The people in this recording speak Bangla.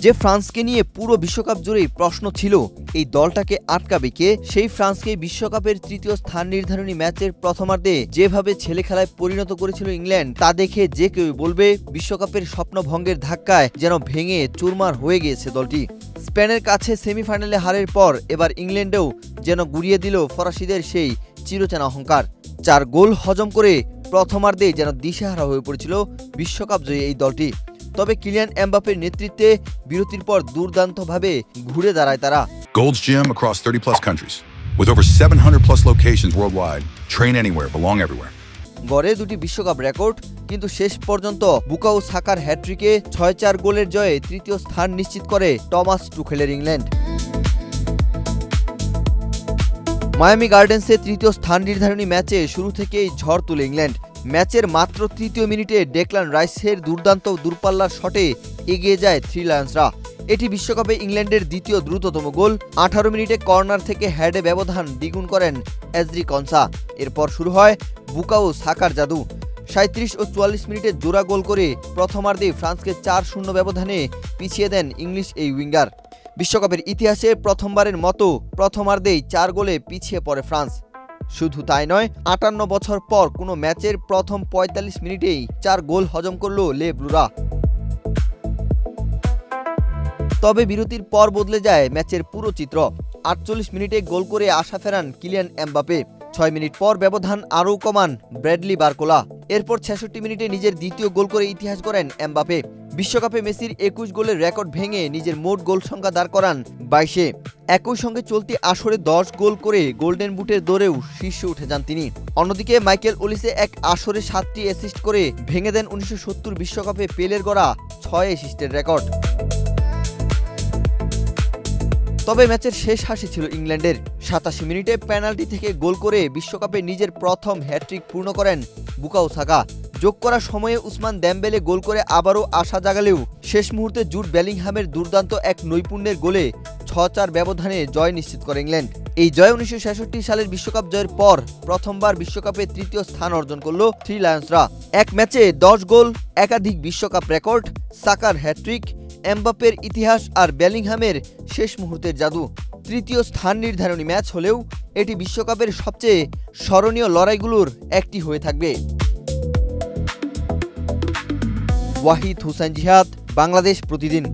যে ফ্রান্সকে নিয়ে পুরো বিশ্বকাপ জুড়েই প্রশ্ন ছিল এই দলটাকে আটকাবে কে, সেই ফ্রান্সকে বিশ্বকাপের তৃতীয় স্থান নির্ধারণী ম্যাচের প্রথমার্ধে যেভাবে ছেলে খেলায় পরিণত করেছিল ইংল্যান্ড, তা দেখে যে কেউ বলবে বিশ্বকাপের স্বপ্নভঙ্গের ধাক্কায় যেন ভেঙে চুরমার হয়ে গিয়েছে দলটি। স্পেনের কাছে সেমিফাইনালে হারের পর এবার ইংল্যান্ডেও যেন গুড়িয়ে দিল ফরাসিদের সেই চিরচেনা অহংকার। 4 গোল হজম করে প্রথমার্ধে যেন দিশেহারা হয়ে পড়েছিল বিশ্বকাপ জয়ী এই দলটি। তবে কিলিয়ান এমবাপ্পের নেতৃত্বে বিরতির পর দুর্দান্তভাবে ঘুরে দাঁড়ায় তারা। Gold's Gym across 30+ countries with over 700+ locations worldwide. Train anywhere, belong everywhere. গড়ে 2টি বিশ্বকাপ রেকর্ড, কিন্তু শেষ পর্যন্ত বুকাও সাকার হ্যাট্রিকে 6-4 গোলের জয়ে তৃতীয় স্থান নিশ্চিত করে টমাস টুখেলের ইংল্যান্ড। মায়ামি গার্ডেন্সে তৃতীয় স্থান নির্ধারণী ম্যাচে শুরু থেকেই ঝড় তুলে ইংল্যান্ড। ম্যাচের মাত্র তৃতীয় মিনিটে ডেকলান রাইসের দুর্দান্ত দূরপাল্লার শটে এগিয়ে যায় থ্রি লায়ন্সরা। এটি বিশ্বকাপে ইংল্যান্ডের দ্বিতীয় দ্রুততম গোল। 18 মিনিটে কর্নার থেকে হেডে ব্যবধান দ্বিগুণ করেন এজরি কনসা। এরপর শুরু হয় বুকাও সাকার জাদু। 37 ও 44 মিনিটে জোড়া গোল করে প্রথমার্ধে ফ্রান্সকে 4-0 ব্যবধানে পিছিয়ে দেন ইংলিশ এই উইঙ্গার। বিশ্বকাপের ইতিহাসে প্রথমবারের মতো প্রথমার্ধেই 4 গোলে পিছিয়ে পড়ে ফ্রান্স। শুধু তাই নয়, 58 বছর পর কোনো ম্যাচের প্রথম 45 মিনিটেই 4 গোল হজম করল লে ব্লুরা। তবে বিরতির পর বদলে যায় ম্যাচের পুরো চিত্র। 48 মিনিটে গোল করে আশা ফেরান কিলিয়ান এমবাপ্পে। 6 মিনিট পর ব্যবধান আরও কমান ব্র্যাডলি বারকোলা। এরপর 66 মিনিটে নিজের দ্বিতীয় গোল করে ইতিহাস গড়েন এমবাপ্পে। বিশ্বকাপে মেসির 21 গোলের রেকর্ড ভেঙে নিজের মোট গোল সংখ্যা দাঁড় করান 22-এ। একই সঙ্গে চলতি আসরে 10 গোল করে গোল্ডেন বুটের দৌড়েও শীর্ষে উঠে যান তিনি। অন্যদিকে মাইকেল ওলিসে এক আসরে 7টি অ্যাসিস্ট করে ভেঙে দেন 1970 বিশ্বকাপে পেলের গড়া 6 অ্যাসিস্টের রেকর্ড। তবে ম্যাচের শেষ হাসি ছিল ইংল্যান্ডের। 87 মিনিটে পেনাল্টি থেকে গোল করে বিশ্বকাপে নিজের প্রথম হ্যাট্রিক পূর্ণ করেন বুকাও সাকা। যোগ করা সময়ে উসমান দেমবেলে গোল করে আবারও আশা জাগালেও শেষ মুহূর্তে জুড বেলিংহামের দুর্দান্ত এক নৈপুণ্যের গোলে 6-4 ব্যবধানে জয় নিশ্চিত করে ইংল্যান্ড। এই জয় 1966 সালের বিশ্বকাপ জয়ের পর প্রথমবার বিশ্বকাপে তৃতীয় স্থান অর্জন করল থ্রি লায়ন্সরা। এক ম্যাচে 10 গোল, একাধিক বিশ্বকাপ রেকর্ড, সাকার হ্যাট্রিক, এমবাপ্পের ইতিহাস আর বেলিংহামের শেষ মুহূর্তের জাদু। তৃতীয় স্থান নির্ধারণী ম্যাচ হলেও এটি বিশ্বকাপের সবচেয়ে স্মরণীয় লড়াইগুলোর একটি হয়ে থাকবে। ওয়াহিদ হুসাইন জিহাদ, বাংলাদেশ প্রতিদিন।